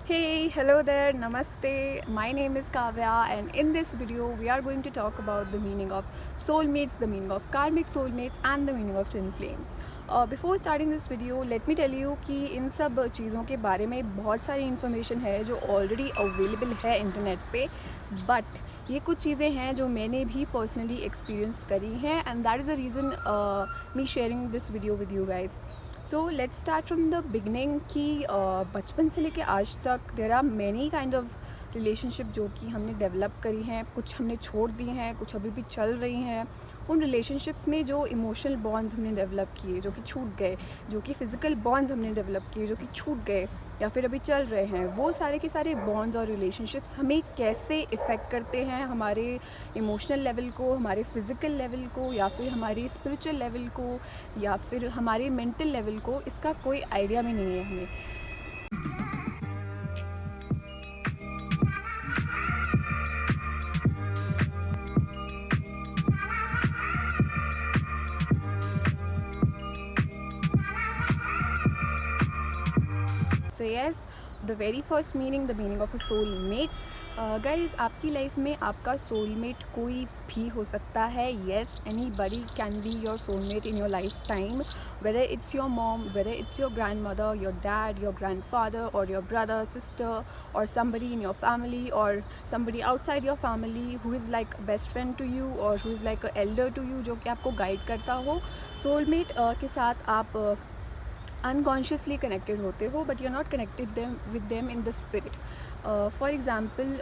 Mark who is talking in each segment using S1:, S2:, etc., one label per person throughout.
S1: Hey, hello there, namaste. My name is Kavya, and in this video, we are going to talk about the meaning of soulmates, the meaning of karmic soulmates, and the meaning of twin flames. Before starting this video, let me tell you कि इन सब चीज़ों के बारे में बहुत सारी information है जो ऑलरेडी अवेलेबल है इंटरनेट पे, बट ये कुछ चीज़ें हैं जो मैंने भी पर्सनली एक्सपीरियंस करी हैं, and that is the reason me sharing this video with you guys. So let's start from the beginning कि बचपन से लेके आज तक there are many kind of relationship जो कि हमने डेवलप करी हैं, कुछ हमने छोड़ दी हैं, कुछ अभी भी चल रही हैं. उन रिलेशनशिप्स में जो इमोशनल बॉन्ड्स हमने डेवलप किए जो कि छूट गए, जो कि फ़िज़िकल बॉन्ड्स हमने डेवलप किए जो कि छूट गए या फिर अभी चल रहे हैं, वो सारे के सारे बॉन्ड्स और रिलेशनशिप्स हमें कैसे इफ़ेक्ट करते हैं, हमारे इमोशनल लेवल को, हमारे फ़िज़िकल लेवल को, या फिर हमारे स्पिरिचुअल लेवल को, या फिर हमारे मेंटल लेवल को, इसका कोई आइडिया भी नहीं है हमें. So yes, the very first meaning, the meaning of a soulmate. Guys, आपकी लाइफ में आपका सोलमेट कोई भी हो सकता है. Yes, any buddy can be your soulmate in your life time, whether it's your mom, whether it's your grandmother, your dad, your grandfather, or your brother, sister, or somebody in your family, or somebody outside your family who is like a best friend to you, or who is like a elder to you, जो कि आपको guide करता हो. Soulmate के साथ आप unconsciously connected होते हो, but you are not connected them with them in the spirit. For example,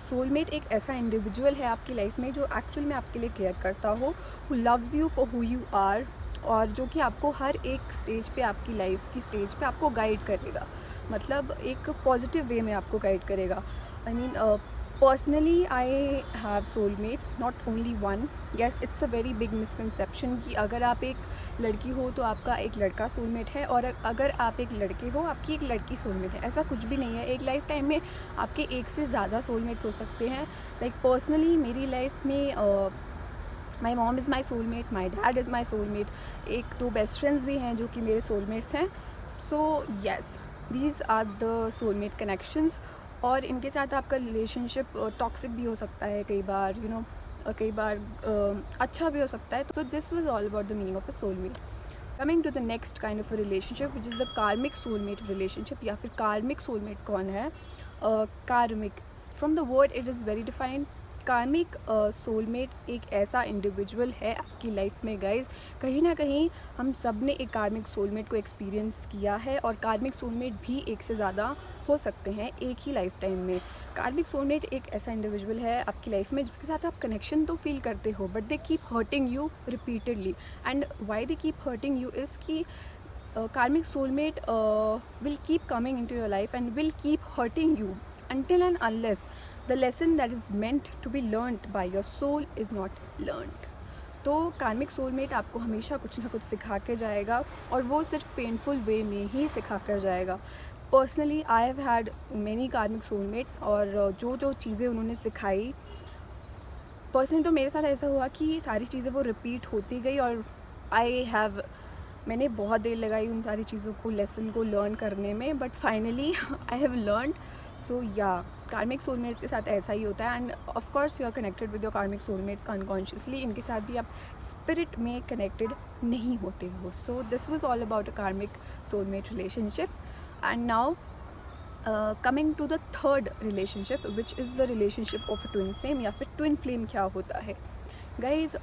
S1: soulmate एक ऐसा इंडिविजुअल है आपकी लाइफ में जो एक्चुअल में आपके लिए केयर करता हो, who loves you for who you are, और जो कि आपको हर एक स्टेज पे, आपकी लाइफ की स्टेज पे आपको गाइड करेगा. मतलब एक पॉजिटिव वे में आपको गाइड करेगा. I mean, personally I have soulmates, not only one. Yes, it's a very big misconception कि अगर आप एक लड़की हो तो आपका एक लड़का सोलमेट है, और अगर आप एक लड़के हो आपकी एक लड़की सोलमेट है. ऐसा कुछ भी नहीं है. एक लाइफ टाइम में आपके एक से ज़्यादा सोलमेट्स हो सकते हैं. लाइक पर्सनली मेरी लाइफ में my mom is my soulmate, my dad is my soulmate. एक दो बेस्ट फ्रेंड्स भी हैं जो कि मेरे सोलमेट्स हैं. So yes, these are the soulmate connections. और इनके साथ आपका रिलेशनशिप टॉक्सिक भी हो सकता है कई बार, यू नो, कई बार अच्छा भी हो सकता है. So this was all about the meaning of a soulmate. Coming to the next kind of a relationship which is the karmic soulmate relationship, या फिर कार्मिक सोलमेट कौन है. Karmic, from the word it is very defined. Karmic soulmate एक ऐसा individual है आपकी life में. Guys, कहीं ना कहीं हम सब ने एक कार्मिक सोलमेट को एक्सपीरियंस किया है, और कार्मिक सोलमेट भी एक से ज़्यादा हो सकते हैं एक ही लाइफ टाइम में. कार्मिक सोलमेट एक ऐसा इंडिविजुअल है आपकी लाइफ में जिसके साथ आप कनेक्शन तो फील करते हो, but they keep hurting you repeatedly. And why they keep hurting you is कि karmic soulmate will keep coming into your life and will keep hurting you until and unless the lesson that is meant to be learned by your soul is not learned. तो कार्मिक soulmate आपको हमेशा कुछ ना कुछ सिखा के जाएगा, और वो सिर्फ पेनफुल वे में ही सिखा कर जाएगा. Personally I have had many कार्मिक सोलमेट्स, और जो जो चीज़ें उन्होंने सिखाई, पर्सनली तो मेरे साथ ऐसा हुआ कि सारी चीज़ें वो रिपीट होती गई, और मैंने बहुत देर लगाई उन सारी चीज़ों को, लेसन को लर्न करने में, but finally I have learned. So yeah, karmic soulmates के साथ ऐसा ही होता है. And of course you are connected with your karmic soulmates unconsciously. इनके साथ भी आप स्पिरिट में कनेक्टेड नहीं होते हो. So this was all about a karmic soulmate relationship. And now coming to the third relationship which is the relationship of a twin flame, या फिर ट्विन फ्लेम क्या होता है. गाइज,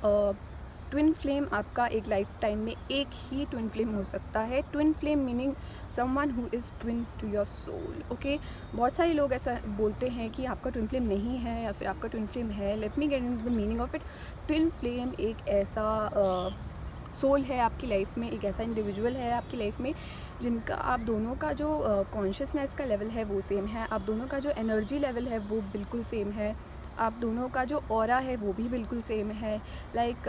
S1: ट्विन फ्लेम आपका एक लाइफ टाइम में एक ही twin flame हो सकता है. Twin flame meaning someone who is twin to your soul. Okay, बहुत सारे लोग ऐसा बोलते हैं कि आपका ट्विन फ्लेम नहीं है या फिर आपका ट्विन फ्लेम है. Let me get into the meaning of it. Twin flame एक ऐसा सोल है आपकी लाइफ में, एक ऐसा इंडिविजुअल है आपकी लाइफ में जिनका आप दोनों का जो कॉन्शियसनेस का लेवल है वो सेम है, आप दोनों का जो एनर्जी लेवल है वो बिल्कुल सेम है, आप दोनों का जो ऑरा है वो भी बिल्कुल सेम है. लाइक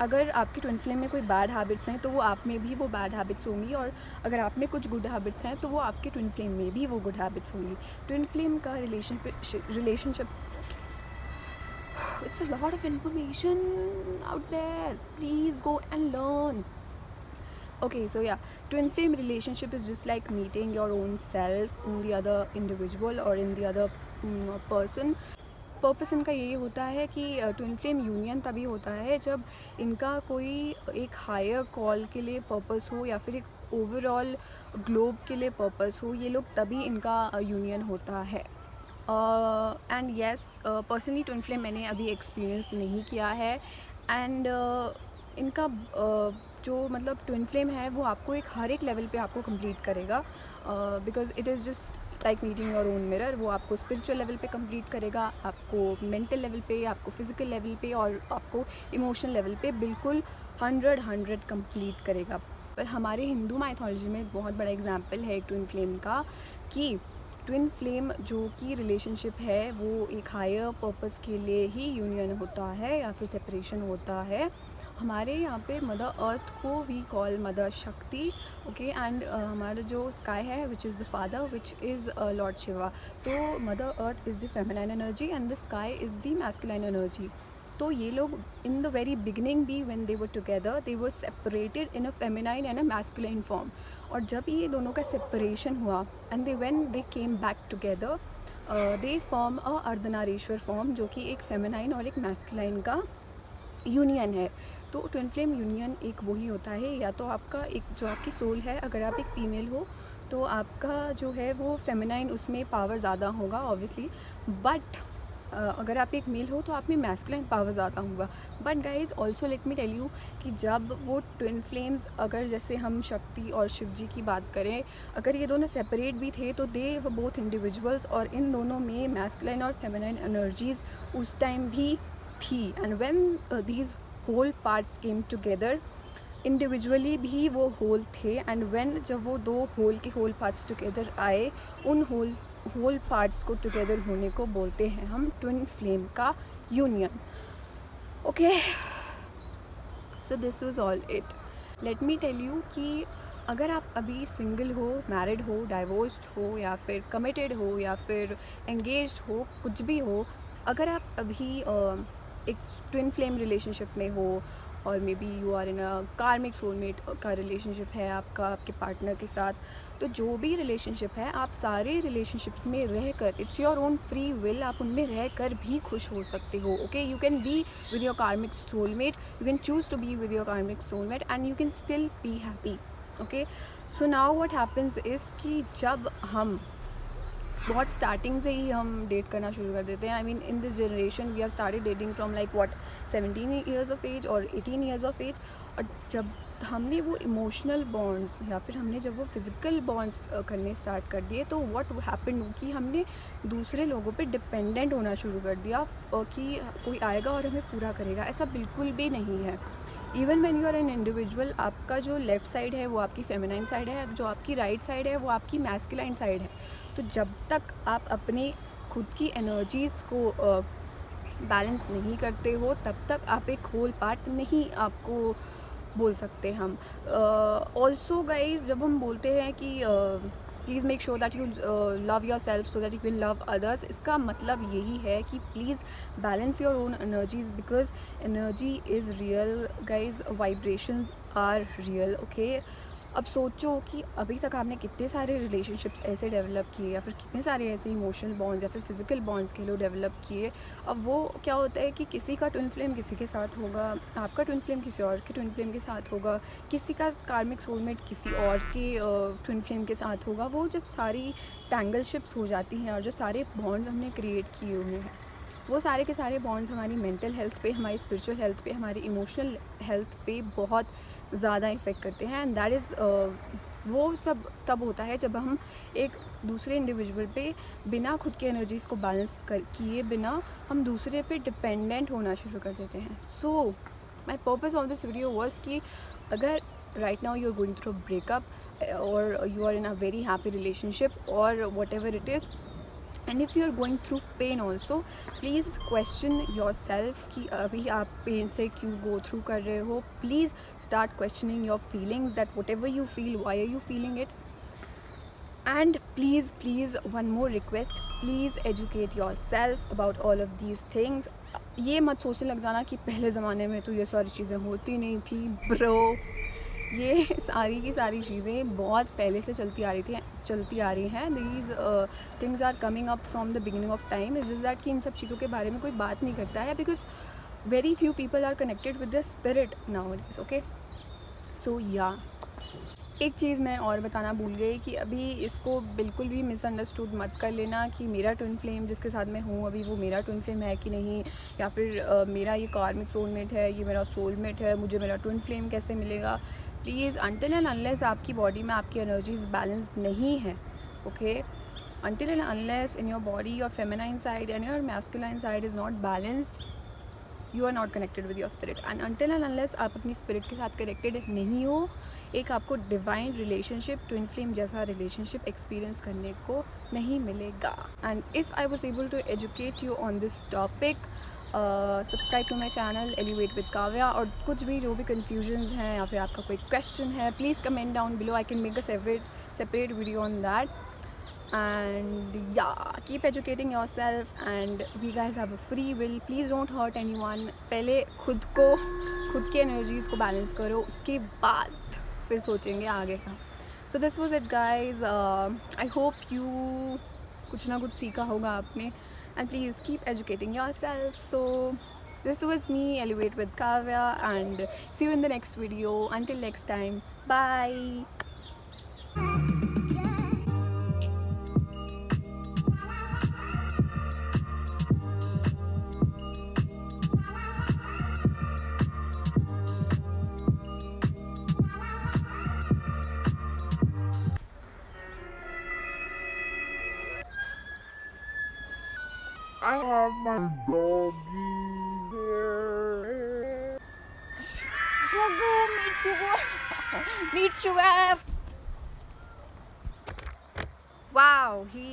S1: अगर आपकी ट्विन फ्लेम में कोई बैड हैबिट्स हैं तो वो आप में भी वो बैड हैबिट्स होंगी, और अगर आप में कुछ गुड हैबिट्स हैं तो वो आपके ट्विन फ्लेम में भी वो गुड हैबिट्स होंगी. ट्विन फ्लेम का relationship, it's a lot of information out there, please go and learn. Okay, so yeah, twin flame relationship is just like meeting your own self in the other individual or in the other person. Purpose इनका यही होता है कि twin flame union तभी होता है जब इनका कोई एक हायर कॉल के लिए पर्पस हो या फिर एक ओवरऑल ग्लोब के लिए पर्पस हो, ये लोग तभी इनका यूनियन होता है. And yes, personally twin flame मैंने अभी एक्सपीरियंस नहीं किया है. एंड इनका जो मतलब ट्विन फ्लेम है वो आपको एक हर एक लेवल पे आपको कंप्लीट करेगा, because it is just like meeting your own mirror. वो आपको स्पिरिचुअल लेवल पे कंप्लीट करेगा, आपको मेंटल लेवल पे, आपको फिजिकल लेवल पे और आपको इमोशनल लेवल पे बिल्कुल 100 कंप्लीट करेगा. पर हमारे हिंदू माइथोलॉजी में एक बहुत बड़ा एग्जाम्पल है एक ट्विन फ्लेम का, कि ट्विन फ्लेम जो कि रिलेशनशिप है वो एक हायर पर्पस के लिए ही यूनियन होता है या फिर सेपरेशन होता है. हमारे यहाँ पे मदर अर्थ को we call mother Shakti, okay. And हमारा जो स्काई है which is the father which is lord Shiva. तो mother earth is the feminine energy and the sky is the masculine energy. तो ये लोग इन द वेरी बिगिनिंग भी when they were together they were separated in a feminine and a masculine form. और जब ये दोनों का separation हुआ and they when they came back together they form a Ardhanarishwar form, जो कि एक फेमिनाइन और एक मैस्कुलाइन का यूनियन है. तो ट्विन फ्लेम यूनियन एक वही होता है, या तो आपका एक जो आपकी सोल है, अगर आप एक फ़ीमेल हो तो आपका जो है वो फेमिनाइन उसमें पावर ज़्यादा होगा ऑब्वियसली. बट अगर आप एक मेल हो तो आप में मैस्कुलाइन पावर ज़्यादा होगा. But guys also let me tell you कि जब वो ट्विन फ्लेम्स, अगर जैसे हम शक्ति और शिव जी की बात करें, अगर ये दोनों सेपरेट भी थे तो दे वो बोथ इंडिविजुअल्स, और इन दोनों में मैस्कुलाइन और फेमिनाइन एनर्जीज़ उस टाइम भी थी. And when these whole parts came together, individually भी वो होल थे. एंड व्हेन जब वो दो होल के होल पार्ट्स टुगेदर आए, उन होल पार्ट्स को टुगेदर होने को बोलते हैं हम ट्विन फ्लेम का union. Okay, so this was all it. Let me tell you कि अगर आप अभी सिंगल हो, मैरिड हो, डाइवोर्स्ड हो या फिर कमिटेड हो या फिर एंगेज्ड हो, कुछ भी हो, अगर आप अभी एक ट्विन फ्लेम रिलेशनशिप में हो और maybe you are in a karmic soulmate का रिलेशनशिप है आपका आपके पार्टनर के साथ, तो जो भी रिलेशनशिप है आप सारे रिलेशनशिप्स में रह कर, it's your own free will, आप उनमें रह कर भी खुश हो सकते हो. Okay, you can be with your karmic soulmate, you can choose to be with your karmic soulmate and you can still be happy. Okay, so now what happens is कि जब हम बहुत स्टार्टिंग से ही हम डेट करना शुरू कर देते हैं. I mean in this generation we have started dating from like what 17 years of age और 18 ईयर्स ऑफ एज. और जब हमने वो इमोशनल बॉन्ड्स या फिर हमने जब वो फिज़िकल बॉन्ड्स करने स्टार्ट कर दिए, तो व्हाट हैपेंड कि हमने दूसरे लोगों पे डिपेंडेंट होना शुरू कर दिया कि कोई आएगा और हमें पूरा करेगा. ऐसा बिल्कुल भी नहीं है. Even when you are an individual, आपका जो लेफ़्ट साइड है वो आपकी फेमिनाइन साइड है, जो आपकी राइट साइड है वो आपकी मैस्कुलाइन साइड है. तो जब तक आप अपने खुद की एनर्जीज़ को बैलेंस नहीं करते हो, तब तक आप एक होल पार्ट नहीं आपको बोल सकते हम. ऑल्सो गाइज, जब हम बोलते हैं कि please make sure that you love yourself so that you can love others, इसका मतलब यही है कि please balance your own energies, because energy is real guys, vibrations are real. Okay, अब सोचो कि अभी तक आपने कितने सारे रिलेशनशिप्स ऐसे डेवलप किए या फिर कितने सारे ऐसे इमोशनल बॉन्ड्स या फिर फिज़िकल बॉन्ड्स के लिए डेवलप किए. अब वो क्या होता है कि किसी का ट्विन फ्लेम किसी के साथ होगा, आपका ट्विन फ्लेम किसी और के ट्विन फ्लेम के साथ होगा, किसी का कार्मिक सोलमेट किसी और के ट्विन फ्लेम के साथ होगा. वो जब सारी टैंगलशिप्स हो जाती हैं और जो सारे बॉन्ड्स हमने क्रिएट किए हुए हैं, वो सारे के सारे बॉन्ड्स हमारी मेंटल हेल्थ पे, हमारी स्पिरिचुअल हेल्थ पे, हमारी इमोशनल हेल्थ पे बहुत ज़्यादा इफ़ेक्ट करते हैं. एंड दैट इज़ वो सब तब होता है जब हम एक दूसरे इंडिविजुअल पे बिना खुद की एनर्जीज़ को बैलेंस कर किए बिना हम दूसरे पे डिपेंडेंट होना शुरू कर देते हैं. So my purpose of this video was कि अगर right now you are going through breakup और you are in a very happy relationship और whatever it is, and if you are going through pain also, please question yourself कि अभी आप pen से क्यों go through कर रहे हो. Please start questioning your feelings, that whatever you feel, why are you feeling it. And please one more request, please educate yourself about all of these things. ये मत सोचने लग जाना कि पहले ज़माने में तो ये सारी चीज़ें होती नहीं थी. ब्रो, ये सारी की सारी चीज़ें बहुत पहले से चलती आ रही हैं। These things are coming up from the beginning of time. Is just that कि इन सब चीज़ों के बारे में कोई बात नहीं करता है, because very few people are connected with the spirit nowadays. Okay, so yeah एक चीज़ मैं और बताना भूल गई कि अभी इसको बिल्कुल भी मिसअंडरस्टूड मत कर लेना कि मेरा ट्विन फ्लेम जिसके साथ मैं हूँ अभी, वो मेरा ट्विन फ्लेम है कि नहीं, या फिर मेरा ये कार्मिक सोलमेट है, ये मेरा सोलमेट है, मुझे मेरा ट्विन फ्लेम कैसे मिलेगा। प्लीज़, अनटिल एंड अनलेस आपकी बॉडी में आपकी एनर्जीज बैलेंस्ड नहीं है, okay, until and unless in your body your feminine side and your masculine side is not balanced, you are not connected with your spirit. and until and unless आप अपनी spirit के साथ connected नहीं हो, एक आपको divine relationship, twin flame जैसा relationship experience करने को नहीं मिलेगा. and if I was able to educate you on this topic, subscribe to my channel elevate with Kavya. और कुछ भी जो भी कन्फ्यूजन्स हैं या फिर आपका कोई क्वेश्चन है, please comment down below. I can make a separate video on that. And yeah, keep educating yourself, and we guys have a free will. Please don't hurt anyone. पहले खुद की एनर्जीज़ को बैलेंस करो, उसके बाद फिर सोचेंगे आगे का. So this was it guys. I hope you कुछ ना कुछ सीखा होगा आपने, and please keep educating yourself. So this was me, Elevate with Kavya, and see you in the next video. Until next time, bye.
S2: I have my doggy here.
S1: Sugar, meat sugar, meat sugar. Wow, he